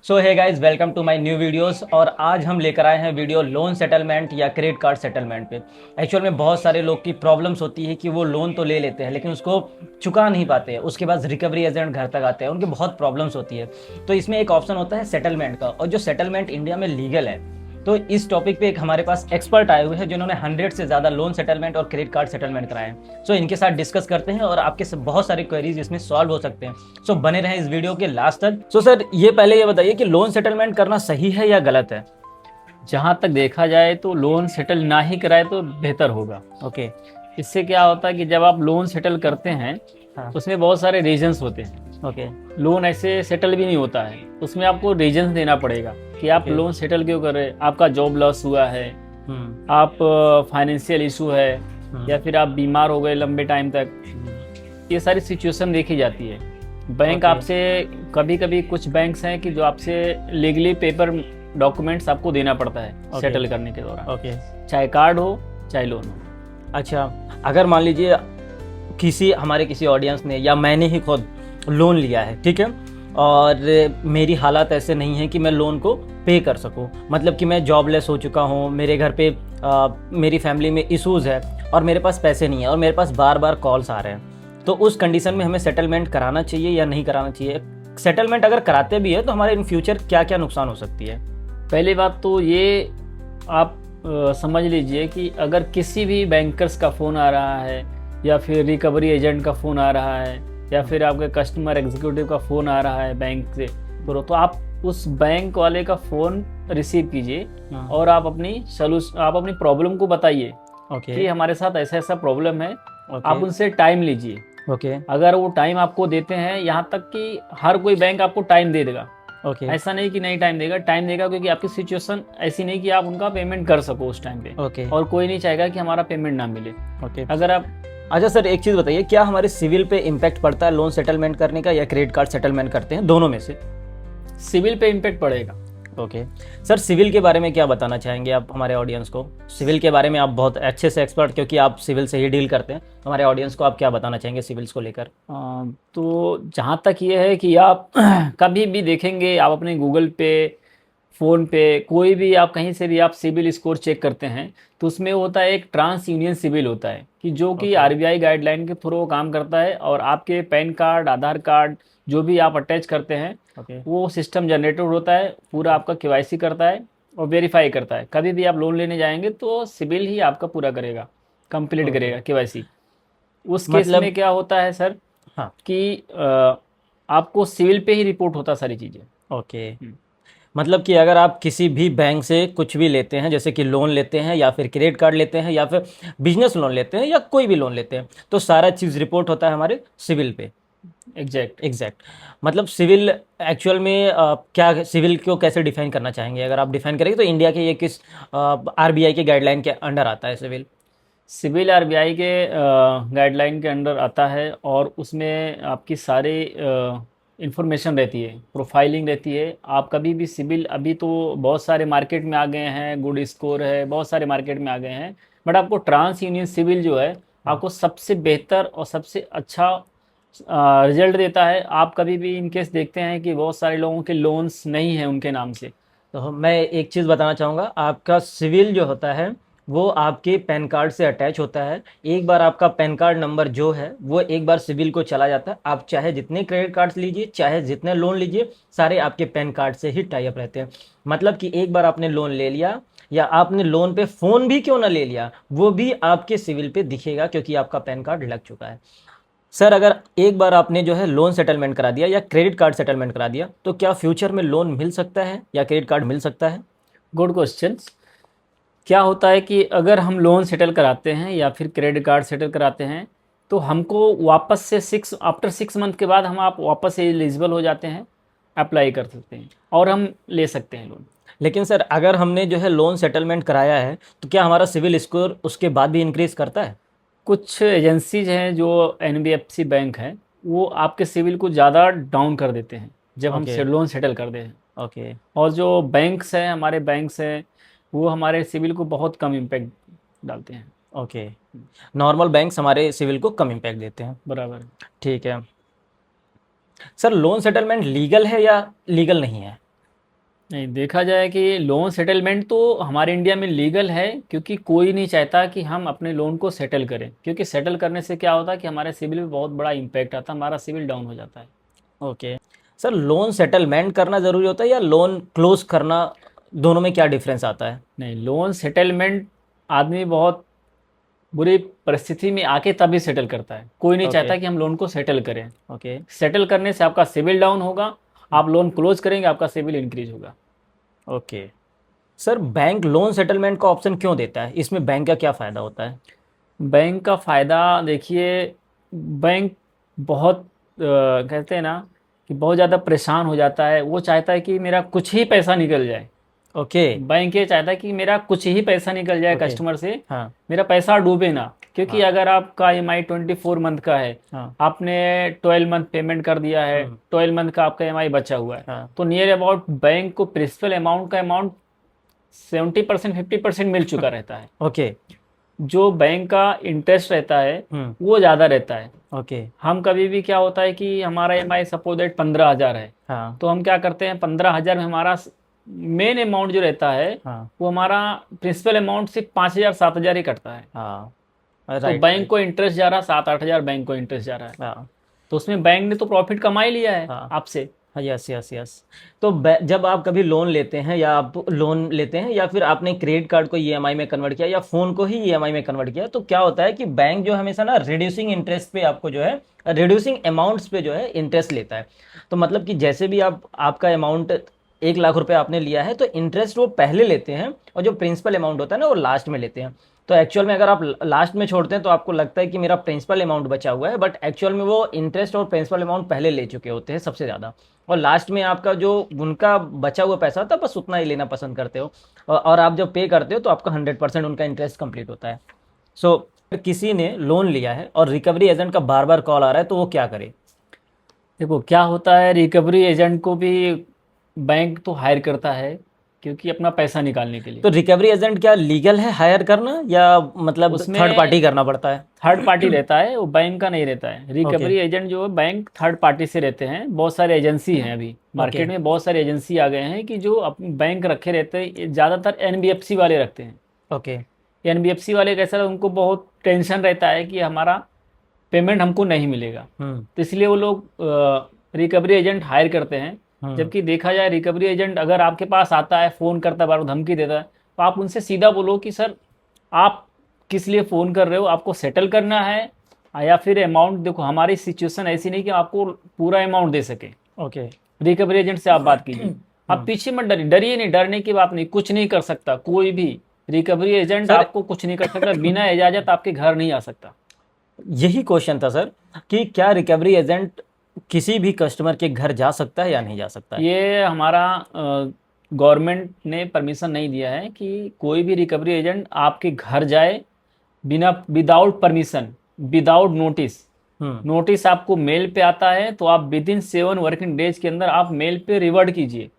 So hey guys, welcome to my new videos. और आज हम लेकर आए हैं वीडियो लोन सेटलमेंट या क्रेडिट कार्ड सेटलमेंट पे। एक्चुअल में बहुत सारे लोग की प्रॉब्लम्स होती है कि वो लोन तो ले लेते हैं लेकिन उसको चुका नहीं पाते हैं। उसके बाद रिकवरी एजेंट घर तक आते हैं, उनकी बहुत प्रॉब्लम्स होती है। तो इसमें एक ऑप्शन होता है सेटलमेंट का, और जो सेटलमेंट इंडिया में लीगल है। तो इस टॉपिक पे एक हमारे पास एक्सपर्ट आए हुए हैं जिन्होंने 100 से ज़्यादा लोन सेटलमेंट और क्रेडिट कार्ड सेटलमेंट कराए हैं। सो इनके साथ डिस्कस करते हैं और आपके बहुत सारे क्वेरीज इसमें सॉल्व हो सकते हैं। सो बने रहें इस वीडियो के लास्ट तक। सो सर, ये पहले ये बताइए कि लोन सेटलमेंट करना सही है या गलत है? जहाँ तक देखा जाए तो लोन सेटल ना ही कराए तो बेहतर होगा। ओके। इससे क्या होता है कि जब आप लोन सेटल करते हैं हाँ। उसमें बहुत सारे रीजंस होते हैं। ओके। लोन ऐसे सेटल भी नहीं होता है, उसमें आपको रीजंस देना पड़ेगा कि आप ओके। लोन सेटल क्यों कर रहे हैं। आपका जॉब लॉस हुआ है, हम्म। आप फाइनेंशियल इशू है, या हम्म। फिर आप बीमार हो गए लंबे टाइम तक। ये सारी सिचुएशन देखी जाती है। Bank okay. आपसे कभी कभी कुछ बैंक्स हैं कि जो आपसे लीगली पेपर डॉक्यूमेंट्स आपको देना पड़ता है सेटल करने के दौरान, ओके। चाहे कार्ड हो चाहे लोन हो। अच्छा, अगर मान लीजिए हमारे किसी ऑडियंस ने या मैंने ही खुद लोन लिया है, ठीक है, और मेरी हालात ऐसे नहीं है कि मैं लोन को पे कर सकूं, मतलब कि मैं जॉबलेस हो चुका हूं, मेरे घर पे मेरी फैमिली में इश्यूज़ है और मेरे पास पैसे नहीं है और मेरे पास बार बार कॉल्स आ रहे हैं। तो उस कंडीशन में हमें सेटलमेंट कराना चाहिए या नहीं कराना चाहिए? सेटलमेंट अगर कराते भी है तो हमारे इन फ्यूचर क्या क्या नुकसान हो सकती है? पहली बात तो ये आप समझ लीजिए कि अगर किसी भी बैंकर्स का फ़ोन आ रहा है, या फिर रिकवरी एजेंट का फ़ोन आ रहा है, या फिर आपके कस्टमर एग्जीक्यूटिव का फ़ोन आ रहा है बैंक से, तो आप उस बैंक वाले का फ़ोन रिसीव कीजिए और आप अपनी प्रॉब्लम को बताइए ओके। कि हमारे साथ ऐसा ऐसा प्रॉब्लम है। ओके। आप उनसे टाइम लीजिए। ओके। अगर वो टाइम आपको देते हैं, यहाँ तक कि हर कोई बैंक आपको टाइम दे देगा, ओके। ऐसा नहीं कि नहीं टाइम देगा, टाइम देगा, क्योंकि आपकी सिचुएशन ऐसी नहीं कि आप उनका पेमेंट कर सको उस टाइम पे। ओके। और कोई नहीं चाहेगा कि हमारा पेमेंट ना मिले। ओके। अगर आप अच्छा सर, एक चीज़ बताइए, क्या हमारे सिविल पे इम्पैक्ट पड़ता है लोन सेटलमेंट करने का, या क्रेडिट कार्ड सेटलमेंट करते हैं, दोनों में से? सिविल पे इम्पेक्ट पड़ेगा। ओके। सर, सिविल के बारे में क्या बताना चाहेंगे आप हमारे ऑडियंस को? सिविल के बारे में आप बहुत अच्छे से एक्सपर्ट, क्योंकि आप सिविल से ही डील करते हैं। हमारे ऑडियंस को आप क्या बताना चाहेंगे सिविल्स को लेकर? तो जहाँ तक ये है कि आप कभी भी देखेंगे, आप अपने गूगल पे, फ़ोन पे, कोई भी आप कहीं से भी आप सिविल स्कोर चेक करते हैं, तो उसमें होता है एक ट्रांस यूनियन सिविल होता है, कि जो कि ओके। आरबीआई गाइडलाइन के थ्रू काम करता है। और आपके पैन कार्ड, आधार कार्ड जो भी आप अटैच करते हैं, ओके। वो सिस्टम जनरेटेड होता है, पूरा आपका केवाईसी करता है और वेरीफाई करता है। कभी भी आप लोन लेने जाएंगे तो सिविल ही आपका पूरा करेगा, कंप्लीट ओके। करेगा केवाईसी। उस केस मतलब। में क्या होता है सर हाँ। कि आपको सिविल पे ही रिपोर्ट होता सारी चीज़ें। ओके। मतलब कि अगर आप किसी भी बैंक से कुछ भी लेते हैं, जैसे कि लोन लेते हैं या फिर क्रेडिट कार्ड लेते हैं या फिर बिजनेस लोन लेते हैं या कोई भी लोन लेते हैं, तो सारा चीज़ रिपोर्ट होता है हमारे सिविल पे। एग्जैक्ट। एग्जैक्ट। मतलब सिविल एक्चुअल में क्या, सिविल को कैसे डिफाइन करना चाहेंगे? अगर आप डिफाइन करेंगे तो इंडिया के ये किस आरबीआई के गाइडलाइन के अंडर आता है सिविल? सिविल आरबीआई के गाइडलाइन के अंडर आता है, और उसमें आपकी सारी इंफॉर्मेशन रहती है, प्रोफाइलिंग रहती है। आप कभी भी सिविल, अभी तो बहुत सारे मार्केट में आ गए हैं, गुड स्कोर है, बहुत सारे मार्केट में आ गए हैं, बट आपको ट्रांस यूनियन सिविल जो है हाँ। आपको सबसे बेहतर और सबसे अच्छा रिजल्ट देता है। आप कभी भी इन केस देखते हैं कि बहुत सारे लोगों के लोन्स नहीं हैं उनके नाम से। तो मैं एक चीज़ बताना चाहूँगा, आपका सिविल जो होता है वो आपके पैन कार्ड से अटैच होता है। एक बार आपका पैन कार्ड नंबर जो है वो एक बार सिविल को चला जाता है, आप चाहे जितने क्रेडिट कार्ड्स लीजिए, चाहे जितने लोन लीजिए, सारे आपके पैन कार्ड से ही टाई अप रहते हैं। मतलब कि एक बार आपने लोन ले लिया या आपने लोन पे फ़ोन भी क्यों ना ले लिया, वो भी आपके सिविल पे दिखेगा, क्योंकि आपका पैन कार्ड लग चुका है। सर, अगर एक बार आपने जो है लोन सेटलमेंट करा दिया या क्रेडिट कार्ड सेटलमेंट करा दिया, तो क्या फ्यूचर में लोन मिल सकता है या क्रेडिट कार्ड मिल सकता है? Good question. क्या होता है कि अगर हम लोन सेटल कराते हैं या फिर क्रेडिट कार्ड सेटल कराते हैं, तो हमको वापस से आफ्टर 6 मंथ के बाद हम आप वापस से एलिजिबल हो जाते हैं, अप्लाई कर सकते हैं और हम ले सकते हैं लोन। लेकिन सर, अगर हमने जो है लोन सेटलमेंट कराया है तो क्या हमारा सिविल स्कोर उसके बाद भी इंक्रीज करता है? कुछ एजेंसीज हैं जो एनबीएफसी बैंक है, वो आपके सिविल को ज़्यादा डाउन कर देते हैं जब हम ओके। लोन सेटल करते हैं। ओके। और जो बैंक्स हैं, हमारे बैंक्स हैं, वो हमारे सिविल को बहुत कम इम्पेक्ट डालते हैं। ओके। नॉर्मल बैंक्स हमारे सिविल को कम इम्पैक्ट देते हैं। बराबर। ठीक है। सर, लोन सेटलमेंट लीगल है या लीगल नहीं है? नहीं, देखा जाए कि लोन सेटलमेंट तो हमारे इंडिया में लीगल है, क्योंकि कोई नहीं चाहता कि हम अपने लोन को सेटल करें, क्योंकि सेटल करने से क्या होता है कि हमारे सिविल पे बहुत बड़ा इम्पैक्ट आता है, हमारा सिविल डाउन हो जाता है। ओके सर, लोन सेटलमेंट करना ज़रूरी होता है या लोन क्लोज करना, दोनों में क्या डिफरेंस आता है? नहीं, लोन सेटलमेंट आदमी बहुत बुरी परिस्थिति में आके तभी सेटल करता है, कोई नहीं ओके चाहता कि हम लोन को सेटल करें। ओके सेटल करने से आपका सिविल डाउन होगा, आप लोन क्लोज करेंगे, आपका सिविल इंक्रीज होगा। Okay sir, bank loan settlement का ऑप्शन क्यों देता है? इसमें बैंक का क्या फ़ायदा होता है? बैंक का फ़ायदा देखिए, बैंक बहुत कहते हैं ना कि बहुत ज़्यादा परेशान हो जाता है, वो चाहता है कि मेरा कुछ ही पैसा निकल जाए। ओके बैंक ये चाहता है कि मेरा कुछ ही पैसा निकल जाए ओके कस्टमर से, हाँ मेरा पैसा डूबे ना। क्योंकि हाँ अगर आपका EMI 24 मंथ का है, हाँ आपने 12 मंथ पेमेंट कर दिया है, हम्म, 12 मंथ का आपका EMI बचा हुआ है, हाँ तो नियर अबाउट बैंक को प्रिंसिपल अमाउंट का अमाउंट 70% 50% मिल चुका रहता है। ओके जो बैंक का इंटरेस्ट रहता है हम्म वो ज़्यादा रहता है। ओके हम कभी भी क्या होता है कि हमारा EMI सपोज दैट 15,000 है, हाँ तो हम क्या करते हैं 15,000 में हमारा मेन अमाउंट जो रहता है हाँ वो हमारा प्रिंसिपल अमाउंट सिर्फ 5,000 7,000 ही कटता है। हाँ तो राइट बैंक राइट को इंटरेस्ट जा रहा है 7-8 हज़ार, बैंक को इंटरेस्ट जा रहा है, हाँ तो उसमें बैंक ने तो प्रॉफिट कमा ही लिया है हाँ आपसे। हाँ यस यस यस। तो जब आप कभी लोन लेते हैं या आप लोन लेते हैं या फिर आपने क्रेडिट कार्ड को ईएमआई में कन्वर्ट किया या फ़ोन को ही ईएमआई में कन्वर्ट किया, तो क्या होता है कि बैंक जो हमेशा ना रिड्यूसिंग इंटरेस्ट पे आपको जो है, रिड्यूसिंग अमाउंट्स पे जो है इंटरेस्ट लेता है। तो मतलब कि जैसे भी आप आपका अमाउंट 1 लाख रुपए आपने लिया है तो इंटरेस्ट वो पहले लेते हैं और जो प्रिंसिपल अमाउंट होता है ना वो लास्ट में लेते हैं। तो एक्चुअल में अगर आप लास्ट में छोड़ते हैं तो आपको लगता है कि मेरा प्रिंसिपल अमाउंट बचा हुआ है, बट एक्चुअल में वो इंटरेस्ट और प्रिंसिपल अमाउंट पहले ले चुके होते हैं सबसे ज़्यादा, और लास्ट में आपका जो उनका बचा हुआ पैसा होता है बस उतना ही लेना पसंद करते हो, और आप जब पे करते हो तो आपका 100% उनका इंटरेस्ट कंप्लीट होता है। सो किसी ने लोन लिया है और रिकवरी एजेंट का बार बार कॉल आ रहा है तो वो क्या करे? देखो क्या होता है, रिकवरी एजेंट को भी बैंक तो हायर करता है, क्योंकि अपना पैसा निकालने के लिए। तो रिकवरी एजेंट क्या लीगल है हायर करना या मतलब थर्ड उसमें पार्टी करना पड़ता है? थर्ड पार्टी रहता है, वो बैंक का नहीं रहता है। ओके रिकवरी एजेंट जो है बैंक थर्ड पार्टी से रहते हैं। बहुत सारे एजेंसी हैं, अभी ओके मार्केट में बहुत सारे एजेंसी आ गए हैं कि जो बैंक रखे रहते हैं। ये ज़्यादातर NBFC वाले रखते हैं। ओके NBFC वाले कैसा है, उनको बहुत टेंशन रहता है कि हमारा पेमेंट हमको नहीं मिलेगा, हम्म तो इसलिए वो लोग रिकवरी एजेंट हायर करते हैं। हम्म जबकि देखा जाए, रिकवरी एजेंट अगर आपके पास आता है, फ़ोन करता है, बार बार धमकी देता है, तो आप उनसे सीधा बोलो कि सर आप किस लिए फ़ोन कर रहे हो, आपको सेटल करना है या फिर अमाउंट। देखो हमारी सिचुएशन ऐसी नहीं कि आपको पूरा अमाउंट दे सके। ओके रिकवरी एजेंट से आप बात कीजिए, आप पीछे मत डरिए, डरिए नहीं, डरने की बात नहीं, कुछ नहीं कर सकता कोई भी। रिकवरी एजेंट सर आपको कुछ नहीं कर सकता, बिना इजाज़त आपके घर नहीं आ सकता। यही क्वेश्चन था सर कि क्या रिकवरी एजेंट किसी भी कस्टमर के घर जा सकता है या नहीं जा सकता है? ये हमारा गवर्नमेंट ने परमिशन नहीं दिया है कि कोई भी रिकवरी एजेंट आपके घर जाए बिना, विदाउट परमिशन, विदाउट नोटिस। हम्म नोटिस आपको मेल पे आता है, तो आप विद इन 7 वर्किंग डेज के अंदर आप मेल पे रिवर्ट कीजिए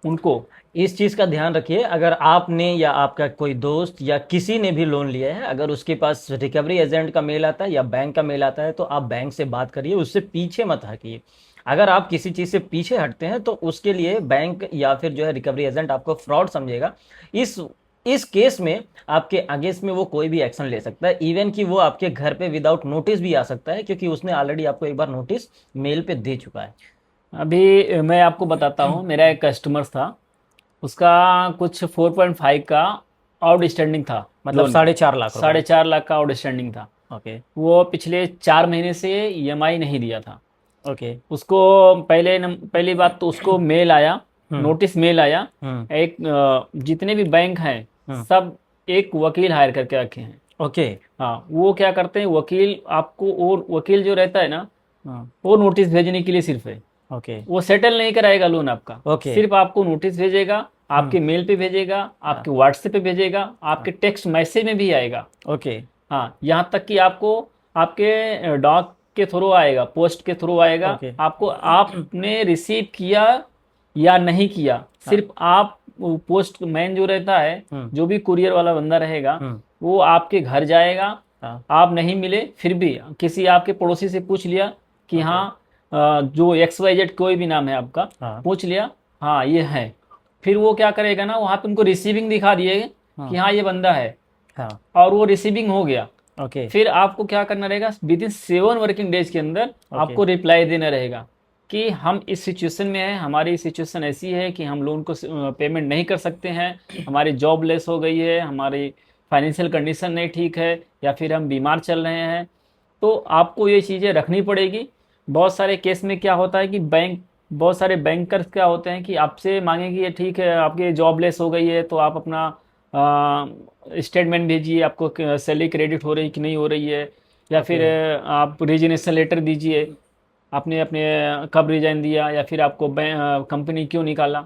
उनको। इस चीज़ का ध्यान रखिए, अगर आपने या आपका कोई दोस्त या किसी ने भी लोन लिया है, अगर उसके पास रिकवरी एजेंट का मेल आता है या बैंक का मेल आता है तो आप बैंक से बात करिए, उससे पीछे मत हटिए। अगर आप किसी चीज़ से पीछे हटते हैं तो उसके लिए बैंक या फिर जो है रिकवरी एजेंट आपको फ्रॉड समझेगा। इस इस केस में आपके अगेंस्ट में वो कोई भी एक्शन ले सकता है, इवन कि वो आपके घर पे विदाउट नोटिस भी आ सकता है, क्योंकि उसने ऑलरेडी आपको एक बार नोटिस मेल पे दे चुका है। अभी मैं आपको बताता हूँ, मेरा एक कस्टमर था, उसका कुछ 4.5 का आउटस्टैंडिंग था मतलब लोन का। 4.5 लाख रुपए। 4.5 लाख का आउटस्टैंडिंग था। ओके वो पिछले 4 महीने से EMI नहीं दिया था। ओके उसको पहली बात तो उसको मेल आया, हम्म नोटिस मेल आया। हम्म एक जितने भी बैंक हैं हम्म सब एक वकील हायर करके रखे हैं। ओके हाँ, वो क्या करते हैं, वकील आपको, और वकील जो रहता है ना, हाँ वो नोटिस भेजने के लिए सिर्फ है। ओके वो सेटल नहीं कराएगा लोन आपका, ओके सिर्फ आपको नोटिस भेजेगा, हम्म आपके मेल पे भेजेगा, हाँ आपके व्हाट्सएप पे भेजेगा, आपके टेक्स्ट मैसेज में भी आएगा। ओके हाँ, यहाँ तक कि आपको आपके डॉक के थ्रू आएगा, पोस्ट के थ्रू आएगा, ओके आपको आपने रिसीव किया या नहीं किया, सिर्फ आप पोस्ट मैन जो रहता है, जो भी कुरियर वाला बंदा रहेगा, हम्म वो आपके घर जाएगा। हाँ आप नहीं मिले फिर भी किसी आपके पड़ोसी से पूछ लिया कि ओके हाँ जो XYZ कोई भी नाम है आपका, हाँ पूछ लिया हाँ ये है, फिर वो क्या करेगा ना, वहाँ पे उनको रिसीविंग दिखा दिए कि हाँ ये बंदा है, हाँ। और वो रिसीविंग हो गया। ओके। फिर आपको क्या करना रहेगा, विद इन 7 वर्किंग डेज के अंदर आपको रिप्लाई देना रहेगा कि हम इस सिचुएशन में हैं, हमारी सिचुएशन ऐसी है कि हम लोन को पेमेंट नहीं कर सकते हैं, हमारी जॉब लेस हो गई है, हमारी फाइनेंशियल कंडीशन नहीं ठीक है, या फिर हम बीमार चल रहे हैं। तो आपको ये चीज़ें रखनी पड़ेगी। बहुत सारे केस में क्या होता है कि बहुत सारे बैंकर्स क्या होते हैं कि आपसे मांगेंगे ये ठीक है आपकी जॉब लेस हो गई है तो आप अपना स्टेटमेंट भेजिए, आपको सैलरी क्रेडिट हो रही कि नहीं हो रही है, या फिर आप रिजिग्नेशन लेटर दीजिए, आपने अपने कब रिजाइन दिया, या फिर आपको कंपनी क्यों निकाला।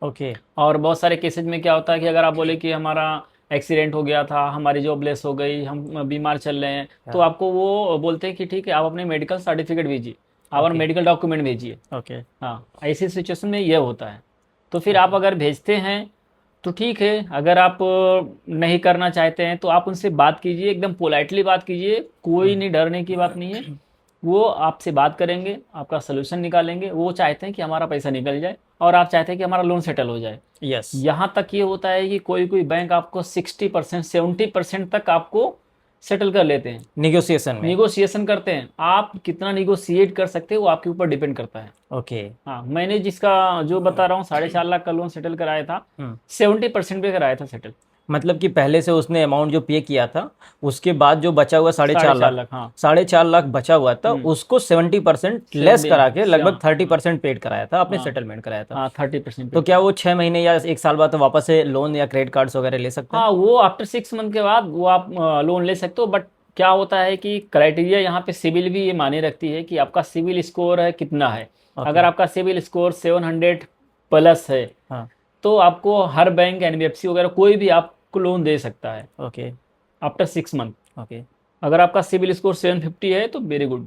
ओके। और बहुत सारे केसेज में क्या होता है कि अगर आप बोले कि हमारा एक्सीडेंट हो गया था, हमारी जॉब लेस हो गई, हम बीमार चल रहे हैं, तो आपको वो बोलते हैं कि ठीक है आप अपने मेडिकल सर्टिफिकेट भेजिए, आप अपना मेडिकल डॉक्यूमेंट भेजिए। ओके। हाँ, ऐसी सिचुएशन में ये होता है। तो फिर आप अगर भेजते हैं तो ठीक है, अगर आप नहीं करना चाहते हैं तो आप उनसे बात कीजिए, एकदम पोलाइटली बात कीजिए, कोई नहीं डरने की बात नहीं है। वो आपसे बात करेंगे, आपका सोल्यूशन निकालेंगे। वो चाहते हैं कि हमारा पैसा निकल जाए और आप चाहते हैं कि हमारा लोन सेटल हो जाए। यस। यहाँ तक ये होता है कि कोई कोई बैंक आपको 60% 70% तक आपको सेटल कर लेते हैं, निगोशिएशन में। निगोशिएशन करते हैं। आप कितना निगोशिएट कर सकते हैं वो आपके ऊपर डिपेंड करता है। ओके। हाँ, मैंने जिसका जो बता रहा हूँ 4.5 लाख का लोन सेटल कराया था, 70% पे कराया था सेटल। मतलब कि पहले से उसने अमाउंट जो पे किया था उसके बाद जो बचा हुआ 4.5 4.5 लाख, लाख, हाँ। 4.5 लाख बचा हुआ था उसको 70% लेस करा के लगभग 30% पेड कराया था, आपने सेटलमेंट कराया था। हाँ, 30%। तो क्या वो 6 महीने या 1 साल बाद तो वापस से लोन या क्रेडिट कार्ड्स वगैरह ले सकते हैं? हाँ, वो आफ्टर 6 मंथ के बाद वो आप लोन ले सकते हो। बट क्या होता है कि क्राइटेरिया यहाँ पे सिविल भी ये माने रखती है कि आपका सिविल स्कोर है कितना है। अगर आपका सिविल स्कोर 700 प्लस है, हाँ। तो आपको हर बैंक, एनबीएफसी वगैरह कोई भी आपको लोन दे सकता है ओके। After 6 month. ओके। अगर आपका सिविल स्कोर 750 है तो वेरी गुड।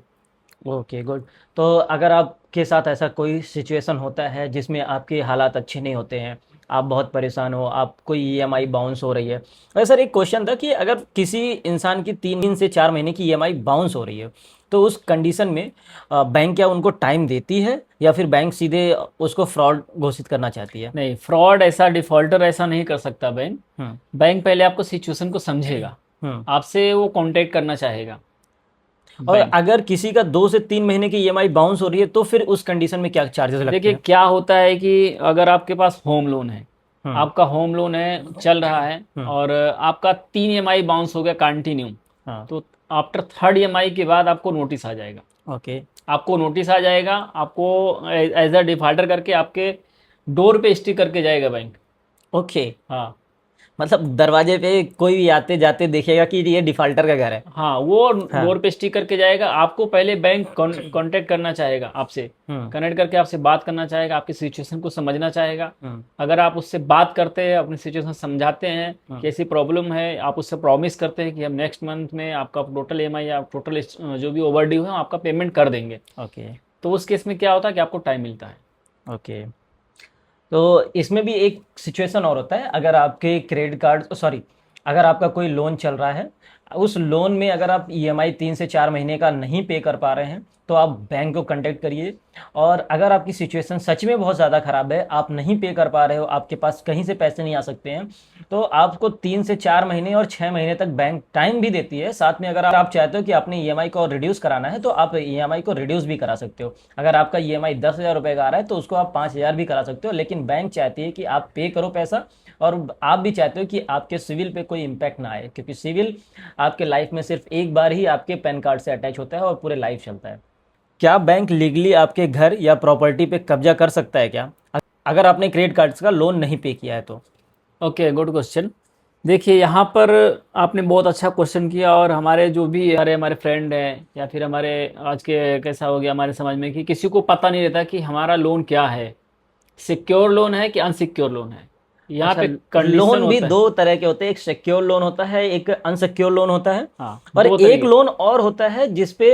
Okay, good. तो अगर आपके साथ ऐसा कोई सिचुएशन होता है जिसमें आपके हालात अच्छे नहीं होते हैं, आप बहुत परेशान हो, आप कोई ईएमआई बाउंस हो रही है, और सर एक क्वेश्चन था कि अगर किसी इंसान की 3 से 4 महीने की ईएमआई बाउंस हो रही है तो उस कंडीशन में बैंक क्या उनको टाइम देती है या फिर बैंक सीधे उसको फ्रॉड घोषित करना चाहती है? नहीं, फ्रॉड ऐसा, डिफॉल्टर ऐसा नहीं कर सकता बैंक। हम्म। बैंक पहले आपको सिचुएशन को समझेगा, आपसे वो कांटेक्ट करना चाहेगा। और अगर किसी का 2 से 3 महीने की ईएमआई बाउंस हो रही है तो फिर उस कंडीशन में क्या चार्जेस लगते देखिए हैं? क्या होता है कि अगर आपके पास होम लोन है, आपका होम लोन है चल रहा है, और आपका 3 ईएमआई बाउंस हो गया कंटिन्यू, तो आफ्टर 3rd ईएमआई के बाद आपको नोटिस आ जाएगा। ओके। आपको नोटिस आ जाएगा, आपको एज अ डिफॉल्टर करके आपके डोर पे स्टिक करके जाएगा बैंक। ओके। हाँ, मतलब दरवाजे पे कोई भी आते जाते देखेगा कि ये डिफाल्टर का घर है। हाँ, वो डोर पे स्टिक करके जाएगा। आपको पहले बैंक कांटेक्ट करना चाहेगा, आपसे कनेक्ट करके आपसे बात करना चाहेगा, आपकी सिचुएशन को समझना चाहेगा। अगर आप उससे बात करते हैं, अपनी सिचुएशन समझाते हैं कि ऐसी प्रॉब्लम है, आप उससे प्रॉमिस करते हैं कि हम नेक्स्ट मंथ में आपका टोटल ईएमआई या टोटल जो भी ओवर ड्यू है आपका पेमेंट कर देंगे। ओके। तो उस केस में क्या होता है कि आपको टाइम मिलता है। ओके। तो इसमें भी एक सिचुएशन और होता है, अगर आपके क्रेडिट कार्ड सॉरी अगर आपका कोई लोन चल रहा है, उस लोन में अगर आप ईएमआई 3 से 4 महीने का नहीं पे कर पा रहे हैं तो आप बैंक को कांटेक्ट करिए। और अगर आपकी सिचुएशन सच में बहुत ज़्यादा ख़राब है, आप नहीं पे कर पा रहे हो, आपके पास कहीं से पैसे नहीं आ सकते हैं, तो आपको 3 से 4 महीने और 6 महीने तक बैंक टाइम भी देती है। साथ में अगर आप चाहते हो कि अपने ईएमआई को रिड्यूस कराना है तो आप ईएमआई को रिड्यूस भी करा सकते हो। अगर आपका ईएमआई 10,000 रुपये का आ रहा है तो उसको आप 5,000 भी करा सकते हो, लेकिन बैंक चाहती है कि आप पे करो पैसा, और आप भी चाहते हो कि आपके सिविल पे कोई इम्पैक्ट ना आए, क्योंकि सिविल आपके लाइफ में सिर्फ एक बार ही आपके पैन कार्ड से अटैच होता है और पूरे लाइफ चलता है। क्या बैंक लीगली आपके घर या प्रॉपर्टी पे कब्जा कर सकता है क्या, अगर आपने क्रेडिट कार्ड्स का लोन नहीं पे किया है तो? Okay, good question. देखिए यहाँ पर आपने बहुत अच्छा क्वेश्चन किया, और हमारे जो भी हमारे फ्रेंड हैं या फिर हमारे आज के कैसा हो गया हमारे समाज में कि किसी को पता नहीं रहता कि हमारा लोन क्या है, सिक्योर लोन है कि अनसिक्योर लोन है। यहाँ पे कंडीशन लोन भी होता है। 2 तरह के होते हैं, एक सिक्योर लोन होता है, एक अनसिक्योर लोन होता है। हाँ, और 2 तरीके एक लोन और होता है जिसपे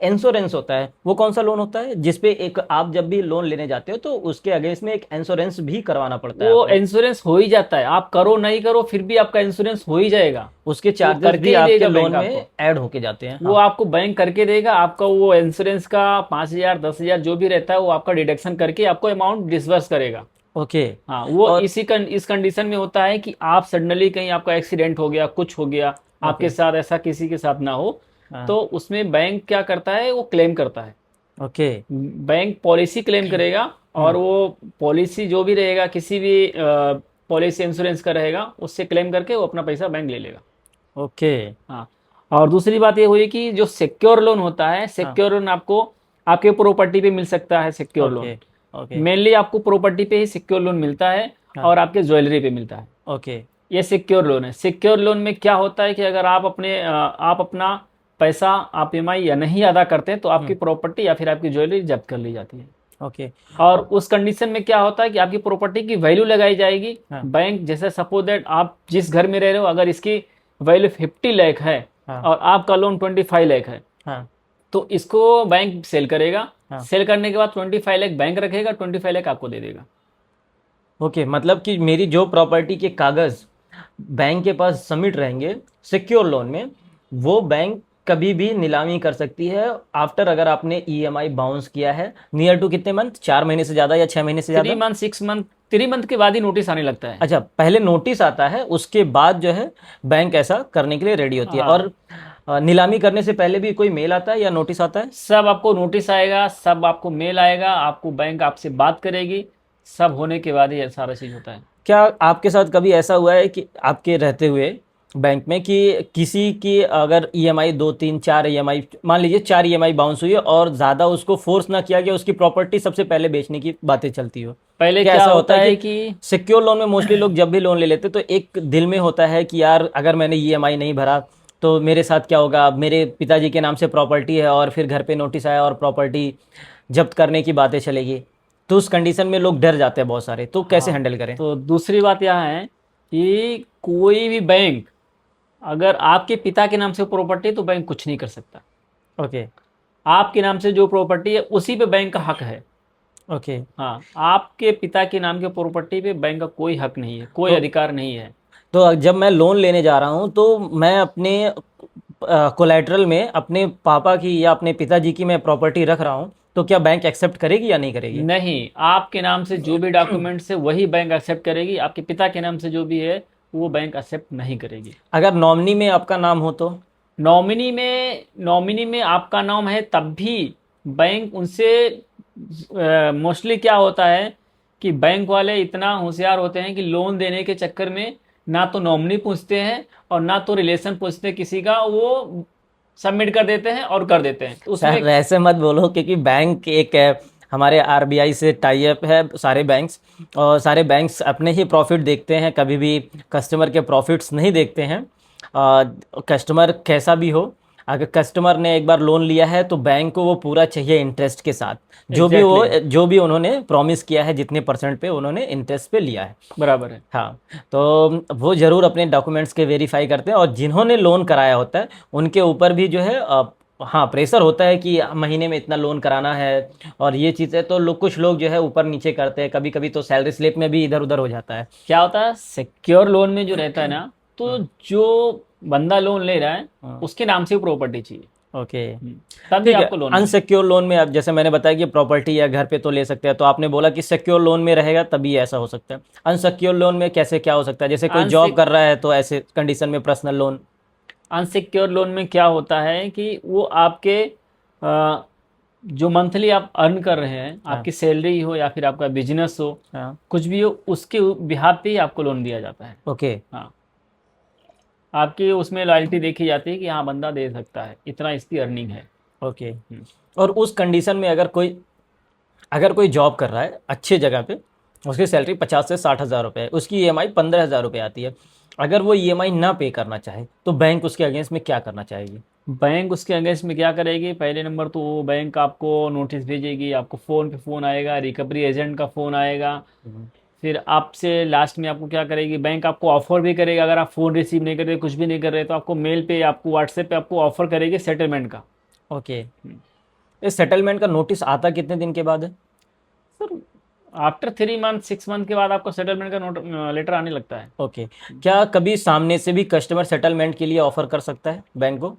इंश्योरेंस होता है। वो कौन सा लोन होता है जिसपे एक आप जब भी लोन लेने जाते हो तो उसके अगेंस्ट में एक इंश्योरेंस भी करवाना पड़ता है? वो इंश्योरेंस हो ही जाता है, आप करो नहीं करो फिर भी आपका इंश्योरेंस हो ही जाएगा। उसके चार्जेस भी आपके लोन में ऐड होके जाते हैं। वो आपको बैंक करके देगा, आपका वो इंश्योरेंस का 5,000 10,000 जो भी रहता है वो आपका डिडक्शन करके आपको अमाउंट डिसबर्स करेगा। ओके। हाँ, वो और इस कंडीशन में होता है कि आप सडनली कहीं आपका एक्सीडेंट हो गया, कुछ हो गया, आपके ओके। साथ ऐसा किसी के साथ ना हो, हाँ। तो उसमें बैंक क्या करता है, वो क्लेम करता है। ओके। बैंक पॉलिसी क्लेम करेगा, और हम्म। वो पॉलिसी जो भी रहेगा, किसी भी पॉलिसी इंश्योरेंस का रहेगा, उससे क्लेम करके वो अपना पैसा बैंक ले लेगा। ओके। हाँ। और दूसरी बात ये हुई कि जो सिक्योर लोन होता है, हाँ। सिक्योर लोन आपको आपके प्रॉपर्टी पे मिल सकता है। Secure loan okay. Okay. Mainly आपको प्रॉपर्टी पे ही सिक्योर लोन मिलता है, हाँ। और आपके ज्वेलरी पे मिलता है। ओके। ये सिक्योर लोन है। सिक्योर लोन में क्या होता है कि अगर आप अपना पैसा आप ईएमआई या नहीं अदा करते हैं, तो आपकी प्रॉपर्टी या फिर आपकी ज्वेलरी जब्त कर ली जाती है। ओके। और उस कंडीशन में क्या होता है कि आपकी प्रॉपर्टी की वैल्यू लगाई जाएगी। हाँ। बैंक जैसे सपोज दैट आप जिस घर में रह रहे हो, अगर इसकी वैल्यू 50 लाख है हाँ। और आपका लोन 25 लाख है, हाँ। तो इसको बैंक सेल करेगा। हाँ। सेल करने के बाद 25 लाख बैंक रखेगा, 25 लाख आपको दे देगा। ओके, मतलब कि मेरी जो प्रॉपर्टी के कागज बैंक के पास सबमिट रहेंगे सिक्योर लोन में, वो बैंक कभी भी नीलामी कर सकती है आफ्टर, अगर आपने ईएमआई बाउंस किया है नियर टू कितने मंथ, 4 महीने से ज्यादा या 6 महीने से 3 ज्यादा? मंथ 6 मंथ, 3 मंथ के बाद ही नोटिस आने लगता है। अच्छा, पहले नोटिस आता है, उसके बाद जो है बैंक ऐसा करने के लिए रेडी होती है। हाँ, और नीलामी करने से पहले भी कोई मेल आता है या नोटिस आता है? सब आपको नोटिस आएगा, सब आपको मेल आएगा, आपको बैंक आपसे बात करेगी। सब होने के बाद ही ये सारा चीज होता है। क्या आपके साथ कभी ऐसा हुआ है कि आपके रहते हुए बैंक में कि किसी की अगर ईएमआई 2 3 4 ईएमआई, मान लीजिए 4 ईएमआई बाउंस हुई है और ज़्यादा उसको फोर्स ना किया गया, उसकी प्रॉपर्टी सबसे पहले बेचने की बातें चलती हो? पहले क्या क्या ऐसा होता होता है है कि कि सिक्योर लोन में मोस्टली लोग जब भी लोन ले लेते तो एक दिल में होता है कि यार अगर मैंने ईएमआई नहीं भरा तो मेरे साथ क्या होगा, अब मेरे पिताजी के नाम से प्रॉपर्टी है और फिर घर पे नोटिस आया और प्रॉपर्टी जब्त करने की बातें चलेगी, तो उस कंडीशन में लोग डर जाते हैं बहुत सारे, तो कैसे हाँ, हैंडल करें? तो दूसरी बात यह है कि कोई भी बैंक अगर आपके पिता के नाम से प्रॉपर्टी है, तो बैंक कुछ नहीं कर सकता। ओके। आपके नाम से जो प्रॉपर्टी है उसी पे बैंक का हक है। ओके। हाँ, आपके पिता के नाम की प्रॉपर्टी पे बैंक का कोई हक नहीं है, कोई तो अधिकार नहीं है। जब मैं लोन लेने जा रहा हूँ तो मैं अपने कोलेटरल में अपने पापा की या अपने पिताजी की मैं प्रॉपर्टी रख रहा हूँ, तो क्या बैंक एक्सेप्ट करेगी या नहीं करेगी? नहीं, आपके नाम से जो भी डॉक्यूमेंट्स है वही बैंक एक्सेप्ट करेगी। आपके पिता के नाम से जो भी है वो बैंक एक्सेप्ट नहीं करेगी। अगर नॉमिनी में आपका नाम हो तो? नॉमिनी में आपका नाम है तब भी बैंक उनसे मोस्टली क्या होता है कि बैंक वाले इतना होशियार होते हैं कि लोन देने के चक्कर में ना तो नॉमिनी पूछते हैं और ना तो रिलेशन पूछते हैं किसी का, वो सबमिट कर देते हैं और कर देते हैं, तो उसमें सर ऐसे मत बोलो, क्योंकि बैंक एक हमारे आरबीआई से टाई अप है सारे बैंक्स, और सारे बैंक्स अपने ही प्रॉफिट देखते हैं, कभी भी कस्टमर के प्रॉफिट्स नहीं देखते हैं। कस्टमर कैसा भी हो, अगर कस्टमर ने एक बार लोन लिया है तो बैंक को वो पूरा चाहिए इंटरेस्ट के साथ, एग्जैक्टली जो भी उन्होंने प्रॉमिस किया है, जितने परसेंट पे उन्होंने इंटरेस्ट पे लिया है। बराबर है। हाँ, तो वो ज़रूर अपने डॉक्यूमेंट्स के वेरीफाई करते हैं, और जिन्होंने लोन कराया होता है उनके ऊपर भी जो है हाँ प्रेशर होता है कि महीने में इतना लोन कराना है, और ये चीज़ है, तो लोग कुछ लोग जो है ऊपर नीचे करते हैं, कभी कभी तो सैलरी स्लिप में भी इधर उधर हो जाता है। क्या होता है सिक्योर लोन में जो रहता है ना, तो जो बंदा लोन ले रहा है उसके नाम से प्रॉपर्टी चाहिए। ओके। तभी ठीक है। आपको लोन अनसिक्योर लोन में अब जैसे मैंने बताया कि प्रॉपर्टी या घर पे तो ले सकते हैं, तो आपने बोला कि सिक्योर लोन में रहेगा तभी ऐसा हो सकता है। अनसिक्योर लोन में कैसे क्या हो सकता है, जैसे कोई जॉब कर रहा है तो ऐसे कंडीशन में पर्सनल लोन? अनसिक्योर लोन में क्या होता है कि वो आपके जो मंथली आप अर्न कर रहे हैं, हाँ। आपकी सैलरी हो या फिर आपका बिजनेस हो, हाँ। कुछ भी हो, उसके बिहाफ पे ही आपको लोन दिया जाता है। ओके। हाँ, आपकी उसमें लॉयल्टी देखी जाती है कि हाँ बंदा दे सकता है, इतना इसकी अर्निंग है। ओके। और उस कंडीशन में अगर कोई जॉब कर रहा है अच्छी जगह पे, उसकी सैलरी 50 से 60 हज़ार रुपये है, उसकी ईएमआई 15 हज़ार रुपये आती है, अगर वो ईएमआई ना पे करना चाहे तो बैंक उसके अगेंस्ट में क्या करना चाहेगी? बैंक उसके अगेंस्ट में क्या करेगी, पहले नंबर तो वो बैंक आपको नोटिस भेजेगी, आपको फ़ोन पे फ़ोन आएगा, रिकवरी एजेंट का फ़ोन आएगा। फिर आपसे लास्ट में आपको क्या करेगी, बैंक आपको ऑफर भी करेगा। अगर आप फ़ोन रिसीव नहीं कर रहे, कुछ भी नहीं कर रहे, तो आपको मेल पे, आपको व्हाट्सएप पे आपको ऑफर करेगी सेटलमेंट का। ओके। इस सेटलमेंट का नोटिस आता कितने दिन के बाद है? सर आफ्टर 3 मंथ 6 मंथ के बाद आपको सेटलमेंट का नोट लेटर आने लगता है। ओके। क्या कभी सामने से भी कस्टमर सेटलमेंट के लिए ऑफर कर सकता है बैंक को?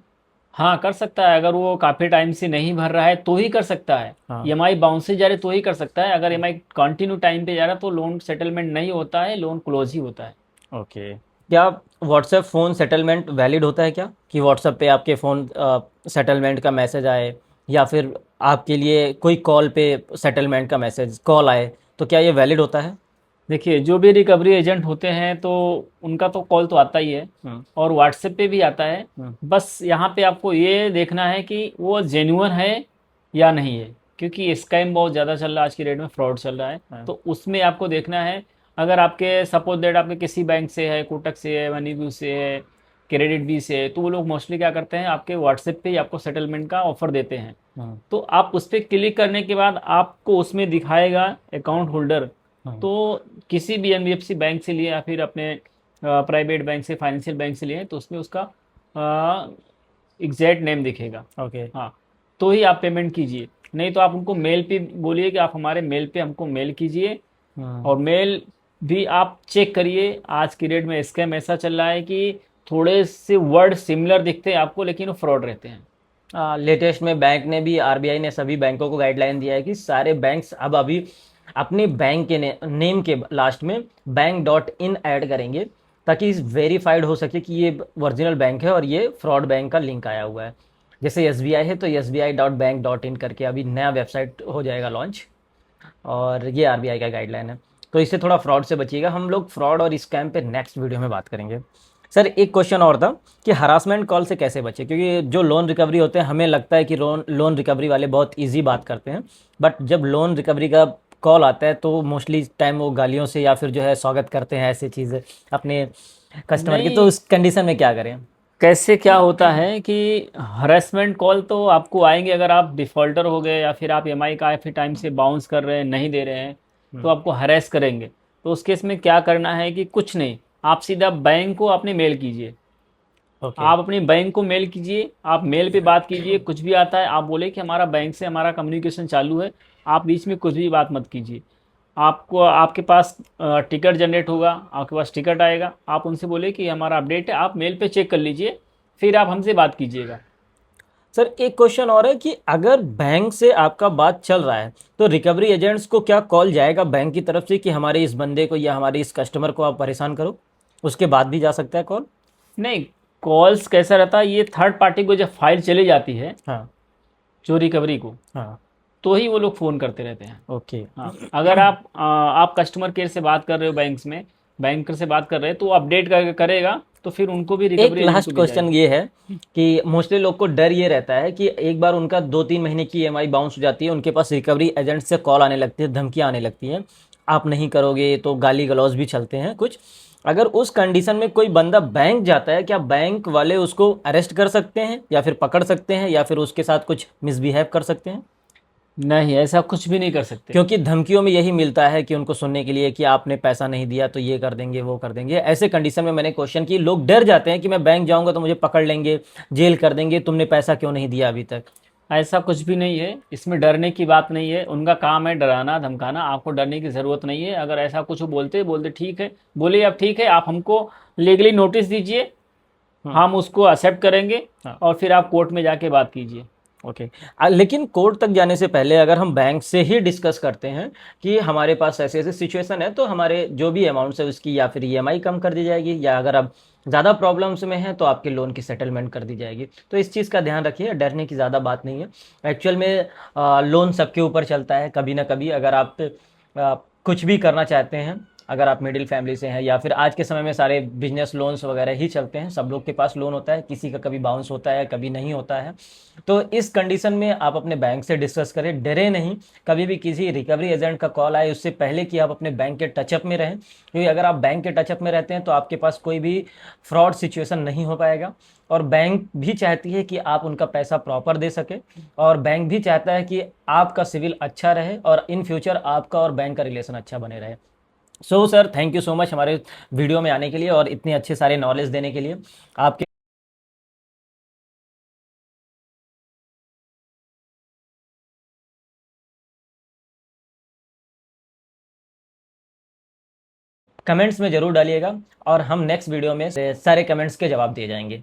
हाँ कर सकता है, अगर वो काफ़ी टाइम से नहीं भर रहा है तो ही कर सकता है। हाँ। ईएमआई बाउंस से जा रहे तो ही कर सकता है, अगर ईएमआई कंटिन्यू टाइम पे जा रहा है तो लोन सेटलमेंट नहीं होता है, लोन क्लोज ही होता है। ओके, क्या व्हाट्सएप फ़ोन सेटलमेंट वैलिड होता है क्या, कि व्हाट्सएप पे आपके फ़ोन सेटलमेंट का मैसेज आए, या फिर आपके लिए कोई कॉल पे सेटलमेंट का मैसेज कॉल आए, तो क्या ये वैलिड होता है? देखिए जो भी रिकवरी एजेंट होते हैं तो उनका तो कॉल तो आता ही है, हम्म। और व्हाट्सएप पे भी आता है। हम्म। बस यहाँ पे आपको ये देखना है कि वो जेन्युइन है या नहीं है, क्योंकि स्कैम बहुत ज़्यादा चल रहा है आज की डेट में, फ्रॉड चल रहा है। हाँ। तो उसमें आपको देखना है, अगर आपके सपोज दैट आपके किसी बैंक से है, कोटक से है, मनीव्यू से है, क्रेडिट बी से है, तो वो लोग मोस्टली क्या करते हैं, आपके व्हाट्सएप पे ही आपको सेटलमेंट का ऑफर देते हैं। हम्म। तो आप उस पर क्लिक करने के बाद आपको उसमें दिखाएगा अकाउंट होल्डर। हम्म। तो किसी भी एनबीएफसी बैंक से लिए या फिर अपने प्राइवेट बैंक से, फाइनेंशियल बैंक से लिए, तो उसमें उसका एग्जैक्ट नेम दिखेगा। ओके। हाँ, तो ही आप पेमेंट कीजिए, नहीं तो आप उनको मेल पे बोलिए कि आप हमारे मेल पे हमको मेल कीजिए। हम्म। और मेल भी आप चेक करिए, आज की डेट में स्कैम ऐसा चल रहा है कि थोड़े से वर्ड सिमिलर दिखते हैं आपको लेकिन वो फ्रॉड रहते हैं। लेटेस्ट में बैंक ने भी, आरबीआई ने सभी बैंकों को गाइडलाइन दिया है कि सारे बैंक्स अब अभी अपने बैंक के नेम के लास्ट में बैंक.in ऐड करेंगे, ताकि वेरीफाइड हो सके कि ये ओरिजिनल बैंक है और ये फ्रॉड बैंक का लिंक आया हुआ है। जैसे एसबीआई है तो SBI.bank.in करके अभी नया वेबसाइट हो जाएगा लॉन्च, और ये आरबीआई का गाइडलाइन है। तो इससे थोड़ा फ्रॉड से बचिएगा। हम लोग फ्रॉड और स्कैम पे नेक्स्ट वीडियो में बात करेंगे। सर एक क्वेश्चन और था कि हरासमेंट कॉल से कैसे बचे, क्योंकि जो लोन रिकवरी होते हैं हमें लगता है कि लोन रिकवरी वाले बहुत इजी बात करते हैं, बट जब लोन रिकवरी का कॉल आता है तो मोस्टली टाइम वो गालियों से या फिर जो है स्वागत करते हैं ऐसी चीज़ें अपने कस्टमर की, तो नहीं, उस कंडीशन में क्या करें? कैसे क्या होता है कि हरेसमेंट कॉल तो आपको आएंगे, अगर आप डिफ़ॉल्टर हो गए या फिर आप ईएमआई काफ़ी टाइम से बाउंस कर रहे हैं, नहीं दे रहे हैं, तो आपको हरेस करेंगे। तो उस केस में क्या करना है कि कुछ नहीं, आप सीधा बैंक को अपने मेल कीजिए। ओके। आप अपनी बैंक को मेल कीजिए, आप मेल पे बात कीजिए, कुछ भी आता है आप बोले कि हमारा बैंक से हमारा कम्युनिकेशन चालू है। आप बीच में कुछ भी बात मत कीजिए। आपको आपके पास टिकट जनरेट होगा, आपके पास टिकट आएगा, आप उनसे बोले कि हमारा अपडेट है, आप मेल पे चेक कर लीजिए, फिर आप हमसे बात कीजिएगा। सर एक क्वेश्चन और है कि अगर बैंक से आपका बात चल रहा है तो रिकवरी एजेंट्स को क्या कॉल जाएगा बैंक की तरफ से कि हमारे इस बंदे को या हमारे इस कस्टमर को आप परेशान करो, उसके बाद भी जा सकता है कॉल? नहीं, कॉल्स कैसा रहता है, ये थर्ड पार्टी को जब फाइल चली जाती है, हाँ। जो रिकवरी को, हाँ। तो ही वो लोग फ़ोन करते रहते हैं। ओके। हाँ, अगर आप कस्टमर केयर से बात कर रहे हो, बैंक्स में बैंकर से बात कर रहे हैं, तो वो अपडेट करेगा, तो फिर उनको भी एक रिकवरी एजेंट को लास्ट क्वेश्चन भेजाएगा। ये है कि मोस्टली लोग को डर ये रहता है कि एक बार उनका 2-3 महीने की ईएमआई बाउंस हो जाती है, उनके पास रिकवरी एजेंट से कॉल आने लगती है, धमकियां आने लगती हैं, आप नहीं करोगे तो गाली गलौज भी चलते हैं कुछ। अगर उस कंडीशन में कोई बंदा बैंक जाता है, क्या बैंक वाले उसको अरेस्ट कर सकते हैं या फिर पकड़ सकते हैं या फिर उसके साथ कुछ मिसबिहेव कर सकते हैं? नहीं, ऐसा कुछ भी नहीं कर सकते। क्योंकि धमकियों में यही मिलता है कि उनको सुनने के लिए कि आपने पैसा नहीं दिया तो ये कर देंगे वो कर देंगे। ऐसे कंडीशन में मैंने क्वेश्चन की, लोग डर जाते हैं कि मैं बैंक जाऊंगा तो मुझे पकड़ लेंगे, जेल कर देंगे, तुमने पैसा क्यों नहीं दिया अभी तक? ऐसा कुछ भी नहीं है, इसमें डरने की बात नहीं है, उनका काम है डराना धमकाना, आपको डरने की ज़रूरत नहीं है। अगर ऐसा कुछ बोलते बोलते ठीक है, बोलिए अब ठीक है, आप हमको लीगली नोटिस दीजिए, हम्म। हम उसको एक्सेप्ट करेंगे, हाँ। और फिर आप कोर्ट में जाके बात कीजिए। ओके। लेकिन कोर्ट तक जाने से पहले अगर हम बैंक से ही डिस्कस करते हैं कि हमारे पास ऐसे ऐसे सिचुएशन है, तो हमारे जो भी अमाउंट है उसकी या फिर ईएमआई कम कर दी जाएगी, या अगर आप ज़्यादा प्रॉब्लम्स में हैं तो आपके लोन की सेटलमेंट कर दी जाएगी। तो इस चीज़ का ध्यान रखिए, डरने की ज़्यादा बात नहीं है। एक्चुअल में लोन सबके ऊपर चलता है कभी ना कभी। अगर आप कुछ भी करना चाहते हैं, अगर आप मिडिल फैमिली से हैं, या फिर आज के समय में सारे बिजनेस लोन्स वगैरह ही चलते हैं, सब लोग के पास लोन होता है, किसी का कभी बाउंस होता है कभी नहीं होता है। तो इस कंडीशन में आप अपने बैंक से डिस्कस करें, डरे नहीं। कभी भी किसी रिकवरी एजेंट का कॉल आए उससे पहले कि आप अपने बैंक के टचअप में रहें, क्योंकि अगर आप बैंक के टचअप में रहते हैं तो आपके पास कोई भी फ्रॉड सिचुएशन नहीं हो पाएगा। और बैंक भी चाहती है कि आप उनका पैसा प्रॉपर दे सके, और बैंक भी चाहता है कि आपका सिविल अच्छा रहे और इन फ्यूचर आपका और बैंक का रिलेशन अच्छा बने रहे। So sir, thank you so much हमारे वीडियो में आने के लिए और इतने अच्छे सारे नॉलेज देने के लिए। आपके कमेंट्स में ज़रूर डालिएगा और हम नेक्स्ट वीडियो में सारे कमेंट्स के जवाब दिए जाएंगे।